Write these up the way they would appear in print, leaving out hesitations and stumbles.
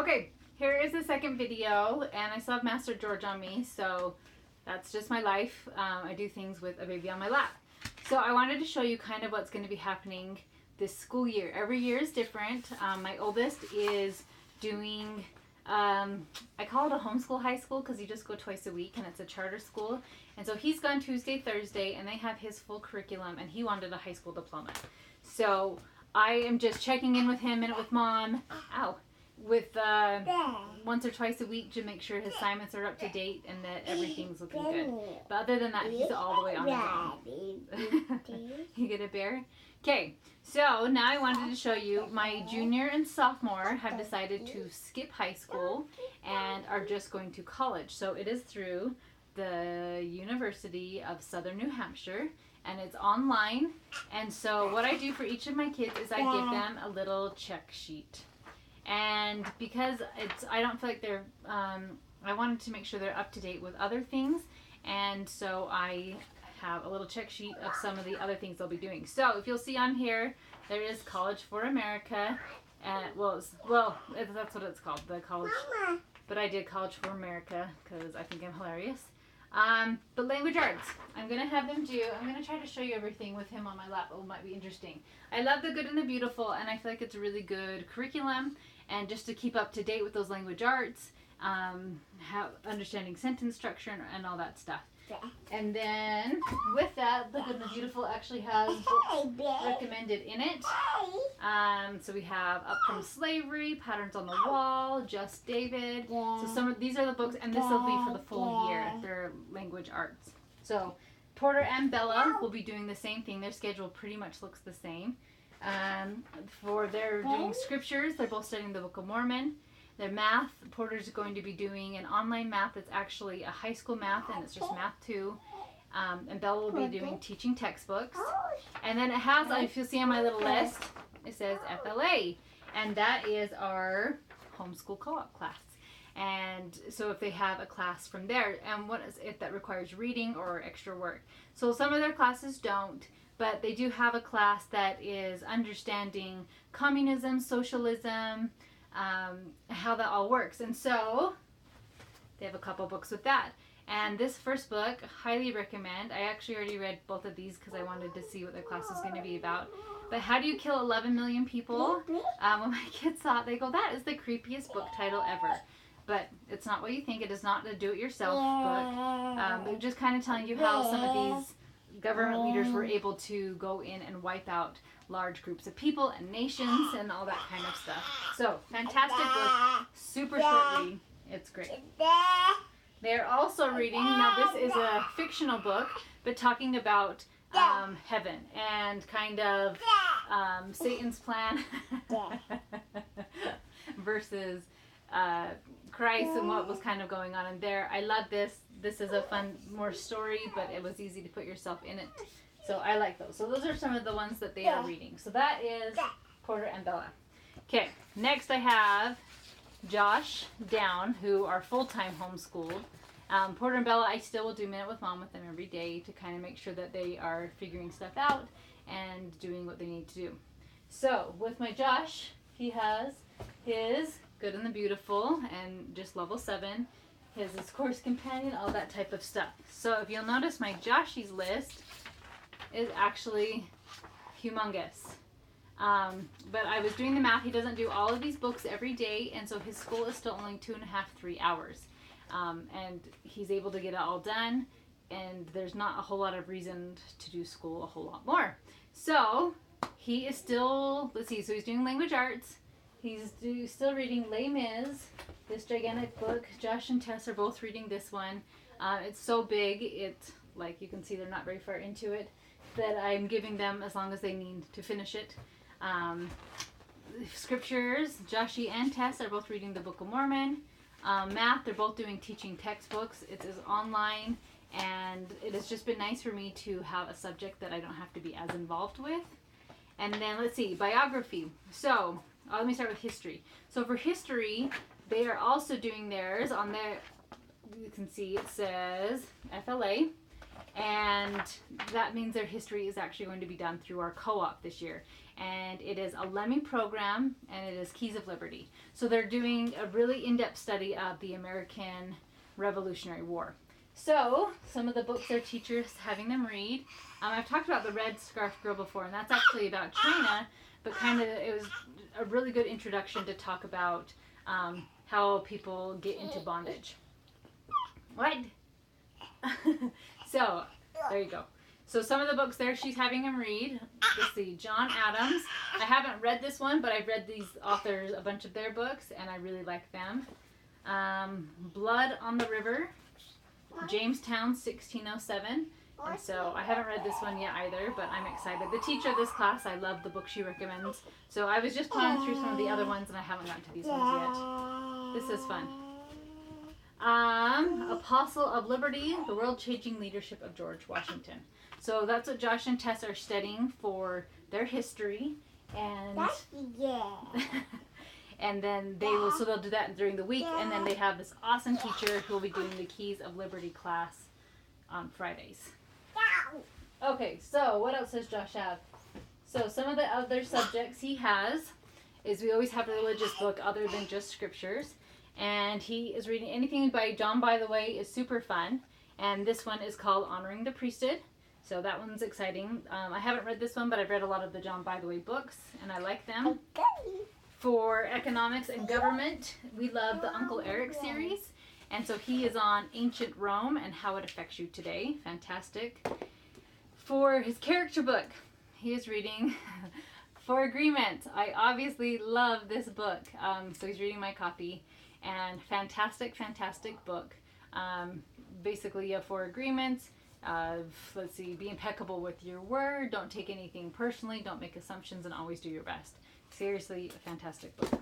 Okay, here is the second video, and I still have Master George on me, so that's just my life. I do things with a baby on my lap. So I wanted to show you kind of what's going to be happening this school year. Every year is different. My oldest is doing, I call it a homeschool high school because you just go twice a week and it's a charter school. And so he's gone Tuesday, Thursday, and they have his full curriculum, and he wanted a high school diploma. So I am just checking in with him and with mom. Ow. With once or twice a week to make sure his assignments are up to date and that everything's looking good. But other than that, he's all the way on his own. You get a bear? Okay, so now I wanted to show you my junior and sophomore have decided to skip high school and are just going to college. So it is through the University of Southern New Hampshire, and it's online. And so what I do for each of my kids is I give them a little check sheet. And because I don't feel like they're, I wanted to make sure they're up to date with other things, and so I have a little check sheet of some of the other things they'll be doing. So if you'll see on here, there is College for America, and that's what it's called, the college. But I did College for America because I think I'm hilarious. But language arts, I'm going to have them do, I'm going to try to show you everything with him on my lap. It might be interesting. I love the good and the beautiful, and I feel like it's a really good curriculum. And just to keep up to date with those language arts, understanding sentence structure and all that stuff. And then with that, the good and the beautiful actually has books recommended in it. So we have Up From Slavery, Patterns on the Wall, Just David. So these are the books, and this will be for the full year. They're language arts. So Porter and Bella will be doing the same thing. Their schedule pretty much looks the same. For their doing scriptures, they're both studying the Book of Mormon. Their math, Porter's going to be doing an online math that's actually a high school math, and it's just math 2. And Bella will be doing teaching textbooks. And then it has, if you'll see on my little list, it says FLA, and that is our homeschool co-op class. And so if they have a class from there, and what is it that requires reading or extra work. So some of their classes don't, but they do have a class that is understanding communism, socialism, how that all works. And so they have a couple books with that. And this first book, highly recommend. I actually already read both of these because I wanted to see what the class was going to be about. But How Do You Kill 11 Million People? When my kids saw it, they go, that is the creepiest book title ever. But it's not what you think. It is not a do-it-yourself book. They're just kind of telling you how some of these government leaders were able to go in and wipe out large groups of people and nations and all that kind of stuff. So, fantastic book, super short read. It's great. They're also reading, now this is a fictional book, but talking about heaven and kind of Satan's plan versus Christ and what was kind of going on in there. I love this. This is a fun, more story, but it was easy to put yourself in it. So I like those. So those are some of the ones that they are reading. So that is Porter and Bella. Okay, next I have Josh Down, who are full-time homeschooled. Porter and Bella, I still will do Minute with Mom with them every day to kind of make sure that they are figuring stuff out and doing what they need to do. So with my Josh, he has his Good and the Beautiful and just level 7. His course companion, all that type of stuff. So if you'll notice, my Joshy's list is actually humongous. But I was doing the math. He doesn't do all of these books every day, and so his school is still only 2.5, 3 hours. And he's able to get it all done, and there's not a whole lot of reason to do school a whole lot more. So he is still, let's see, so he's doing language arts. He's still reading Les Mis, this gigantic book. Josh and Tess are both reading this one. It's so big, like you can see they're not very far into it, that I'm giving them as long as they need to finish it. Scriptures, Joshy and Tess are both reading the Book of Mormon. Math, they're both doing teaching textbooks. It is online, and it has just been nice for me to have a subject that I don't have to be as involved with. And then let's see, biography. So let me start with history. So for history, they are also doing theirs on their, you can see it says FLA. And that means their history is actually going to be done through our co-op this year. And it is a Lemming program, and it is Keys of Liberty. So they're doing a really in-depth study of the American Revolutionary War. So some of the books their teachers having them read. I've talked about the Red Scarf Girl before, and that's actually about China, but kind of it was a really good introduction to talk about how people get into bondage. What? So, there you go. So some of the books there she's having him read. Let's see, John Adams. I haven't read this one, but I've read these authors, a bunch of their books, and I really like them. Blood on the River, Jamestown, 1607. And so I haven't read this one yet either, but I'm excited. The teacher of this class, I love the book she recommends. So I was just plowing through some of the other ones, and I haven't gotten to these ones yet. This is fun. Apostle of Liberty, the world-changing leadership of George Washington. So that's what Josh and Tess are studying for their history, and and then they'll do that during the week, and then they have this awesome teacher who will be doing the Keys of Liberty class on Fridays. Okay, so what else does Josh have? So some of the other subjects he has is we always have a religious book other than just scriptures. And he is reading anything by John By the Way is super fun. And this one is called Honoring the Priesthood. So that one's exciting. I haven't read this one, but I've read a lot of the John By the Way books, and I like them. For economics and government, we love the Uncle Eric series. And so he is on Ancient Rome and How It Affects You Today. Fantastic. For his character book, he is reading For Agreement. I obviously love this book. So he's reading my copy. And fantastic, fantastic book. Basically, you have 4 agreements. Let's see, be impeccable with your word. Don't take anything personally. Don't make assumptions, and always do your best. Seriously, a fantastic book.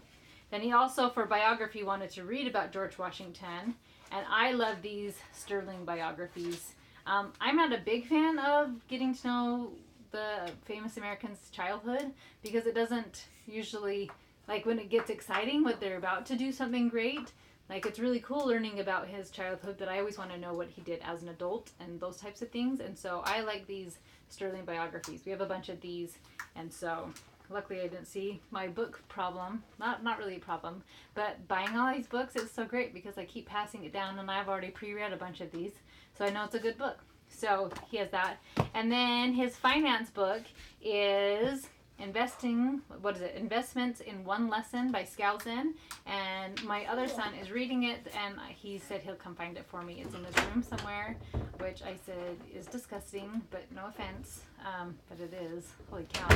Then he also, for biography, wanted to read about George Washington. And I love these sterling biographies. I'm not a big fan of getting to know the famous Americans' childhood, because it doesn't usually... Like when it gets exciting, when they're about to do something great, like it's really cool learning about his childhood, but I always want to know what he did as an adult and those types of things. And so I like these sterling biographies. We have a bunch of these, and so luckily I didn't see my book problem. Not really a problem, but buying all these books is so great because I keep passing it down, and I've already pre-read a bunch of these, so I know it's a good book. So he has that. And then his finance book is... Investments in One Lesson by Skousen. And my other son is reading it, and he said he'll come find it for me. It's in his room somewhere, which I said is disgusting, but no offense, but it is. Holy cow.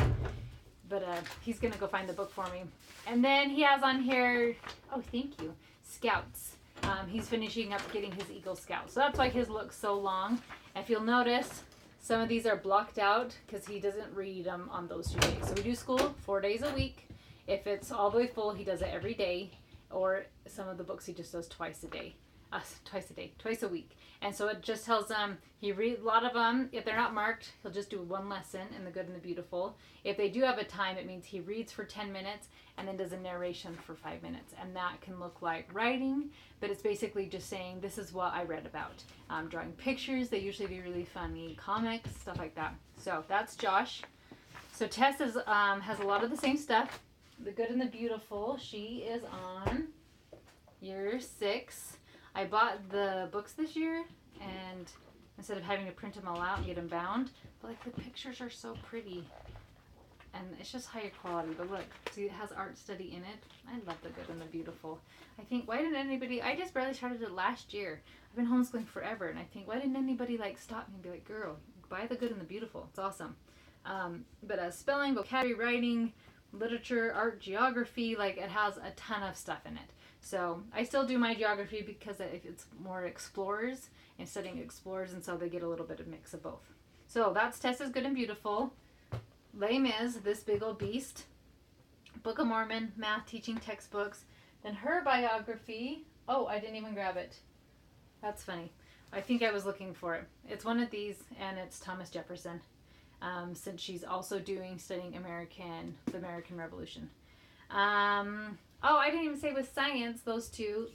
But he's going to go find the book for me. And then he has on here, oh, thank you, Scouts. He's finishing up getting his Eagle Scout. So that's why his looks so long. If you'll notice, some of these are blocked out because he doesn't read them on those 2 days. So we do school 4 days a week. If it's all the way full, he does it every day. Or some of the books he just does twice a week. And so it just tells them, he reads a lot of them. If they're not marked, he'll just do one lesson in the good and the beautiful. If they do have a time, it means he reads for 10 minutes and then does a narration for 5 minutes. And that can look like writing, but it's basically just saying, this is what I read about. Drawing pictures, they usually do really funny comics, stuff like that. So that's Josh. So Tess is, has a lot of the same stuff. The Good and the Beautiful. She is on year 6. I bought the books this year, and instead of having to print them all out and get them bound, but like the pictures are so pretty, and it's just higher quality. But look, see, it has art study in it. I love The Good and the Beautiful. I think, why didn't anybody, I just barely started it last year. I've been homeschooling forever, and I think, why didn't anybody like stop me and be like, girl, buy The Good and the Beautiful. It's awesome. But spelling, vocabulary, writing, literature, art, geography, like it has a ton of stuff in it. So I still do my geography because it's more explorers and studying explorers, and so they get a little bit of mix of both. So that's Tessa's Good and Beautiful. Les Mis, This Big Old Beast, Book of Mormon, math teaching textbooks. Then her biography, oh, I didn't even grab it. That's funny. I think I was looking for it. It's one of these, and it's Thomas Jefferson, since she's also studying the American Revolution. Oh, I didn't even say with science, those two,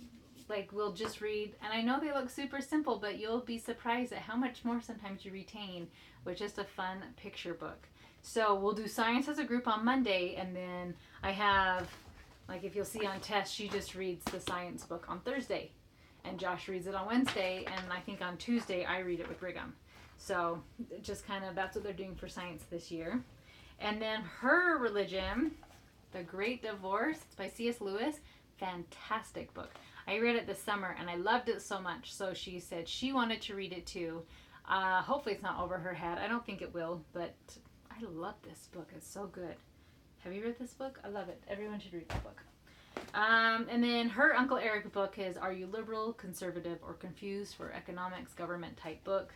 like we'll just read, and I know they look super simple, but you'll be surprised at how much more sometimes you retain with just a fun picture book. So we'll do science as a group on Monday, and then I have, like if you'll see on Tess, she just reads the science book on Thursday, and Josh reads it on Wednesday, and I think on Tuesday I read it with Brigham. So just kind of, that's what they're doing for science this year. And then her religion, The Great Divorce by C.S. Lewis, fantastic book. I read it this summer and I loved it so much. So she said she wanted to read it too. Hopefully it's not over her head. I don't think it will, but I love this book. It's so good. Have you read this book? I love it. Everyone should read that book. And then her Uncle Eric book is Are You Liberal, Conservative, or Confused for Economics Government type book.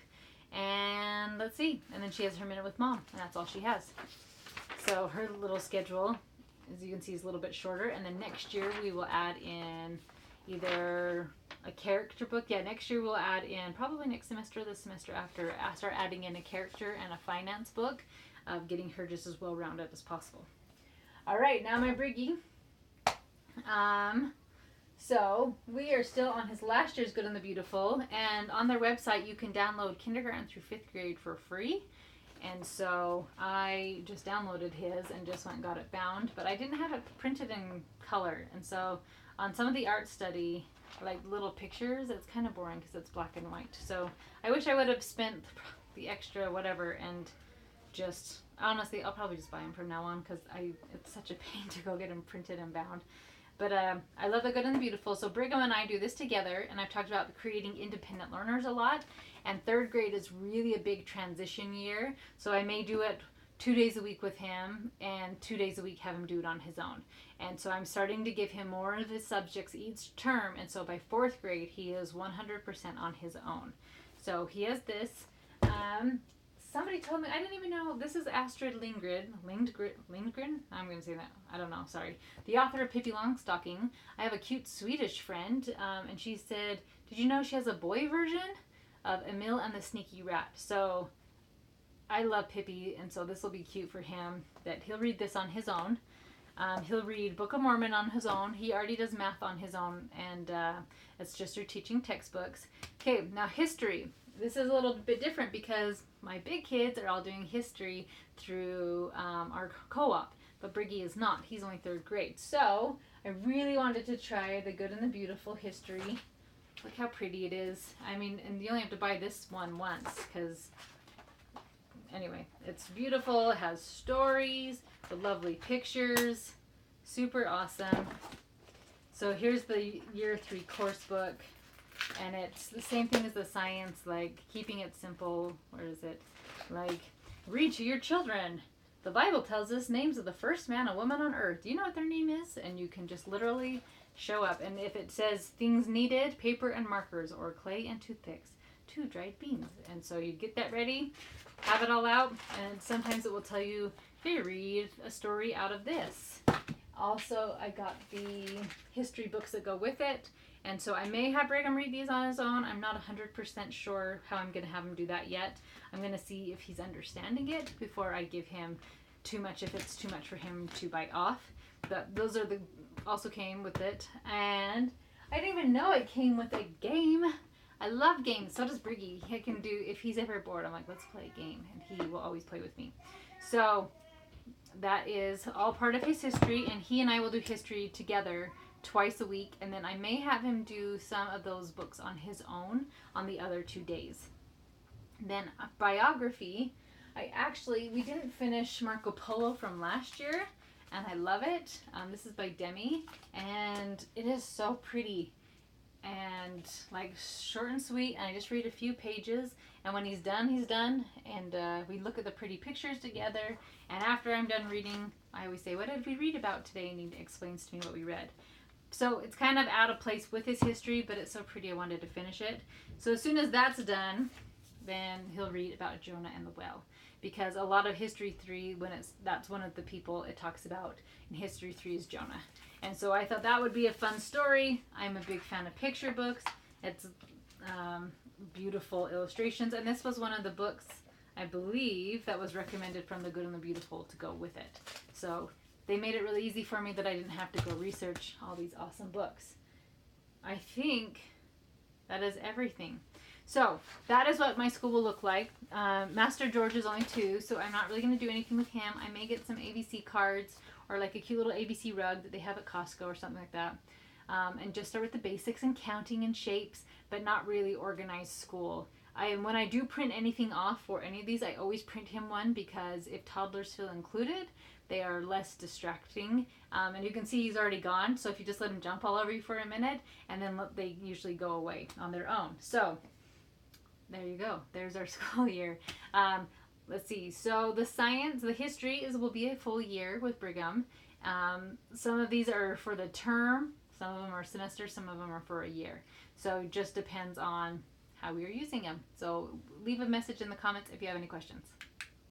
And let's see. And then she has her Minute with Mom, and that's all she has. So her little schedule, as you can see, is a little bit shorter. And then next year we will add in either a character book. Yeah, next year we'll add in, probably next semester, the semester after, I start adding in a character and a finance book of getting her just as well rounded as possible. All right, now my Briggy. So we are still on his last year's Good and the Beautiful, and on their website you can download kindergarten through 5th grade for free. And so I just downloaded his and just went and got it bound, but I didn't have it printed in color. And so on some of the art study, like little pictures, it's kind of boring because it's black and white. So I wish I would have spent the extra whatever and just, honestly, I'll probably just buy them from now on because it's such a pain to go get them printed and bound. But I love The Good and the Beautiful. So Brigham and I do this together, and I've talked about creating independent learners a lot. And 3rd grade is really a big transition year. So I may do it 2 days a week with him, and 2 days a week have him do it on his own. And so I'm starting to give him more of his subjects each term. And so by 4th grade, he is 100% on his own. So he has this. Somebody told me, I didn't even know, this is Astrid Lindgren. I'm going to say that. I don't know, sorry. The author of Pippi Longstocking. I have a cute Swedish friend, and she said, did you know she has a boy version of Emil and the Sneaky Rat? So I love Pippi, and so this will be cute for him, that he'll read this on his own. He'll read Book of Mormon on his own. He already does math on his own, and it's just through teaching textbooks. Okay, now history. This is a little bit different because my big kids are all doing history through our co-op, but Briggy is not. He's only 3rd grade. So I really wanted to try The Good and the Beautiful history. Look how pretty it is. I mean, and you only have to buy this one once because, anyway, it's beautiful. It has stories with lovely pictures. Super awesome. So here's the year 3 course book. And it's the same thing as the science, like keeping it simple. Where is it? Like, read to your children. The Bible tells us names of the first man and woman on earth. Do you know what their name is? And you can just literally show up. And if it says things needed, paper and markers, or clay and toothpicks, 2 dried beans. And so you get that ready, have it all out, and sometimes it will tell you, hey, read a story out of this. Also, I got the history books that go with it. And so I may have Brigham read these on his own. I'm not 100% sure how I'm going to have him do that yet. I'm going to see if he's understanding it before I give him too much, if it's too much for him to bite off. But those are also came with it. And I didn't even know it came with a game. I love games. So does Briggy. He can do, if he's ever bored, I'm like, let's play a game. And he will always play with me. So that is all part of his history. And he and I will do history together twice a week, and then I may have him do some of those books on his own on the other 2 days. Then biography, we didn't finish Marco Polo from last year, and I love it. This is by Demi, and it is so pretty and like short and sweet, and I just read a few pages, and when he's done, and we look at the pretty pictures together, and after I'm done reading, I always say, what did we read about today? And he explains to me what we read. So it's kind of out of place with his history, but it's so pretty I wanted to finish it. So as soon as that's done, then he'll read about Jonah and the whale. Because a lot of History 3, that's one of the people it talks about in History 3 is Jonah. And so I thought that would be a fun story. I'm a big fan of picture books. It's beautiful illustrations. And this was one of the books, I believe, that was recommended from The Good and the Beautiful to go with it. So they made it really easy for me that I didn't have to go research all these awesome books. I think that is everything. So that is what my school will look like. Master George is only 2, so I'm not really going to do anything with him. I may get some ABC cards or like a cute little ABC rug that they have at Costco or something like that. And just start with the basics and counting and shapes, but not really organized school. When I do print anything off for any of these, I always print him one, because if toddlers feel included, they are less distracting. And you can see he's already gone, so if you just let him jump all over you for a minute, and then they usually go away on their own. So there you go. There's our school year. Let's see. So the history will be a full year with Brigham. Some of these are for the term. Some of them are semesters. Some of them are for a year. So it just depends on how we are using them. So leave a message in the comments if you have any questions.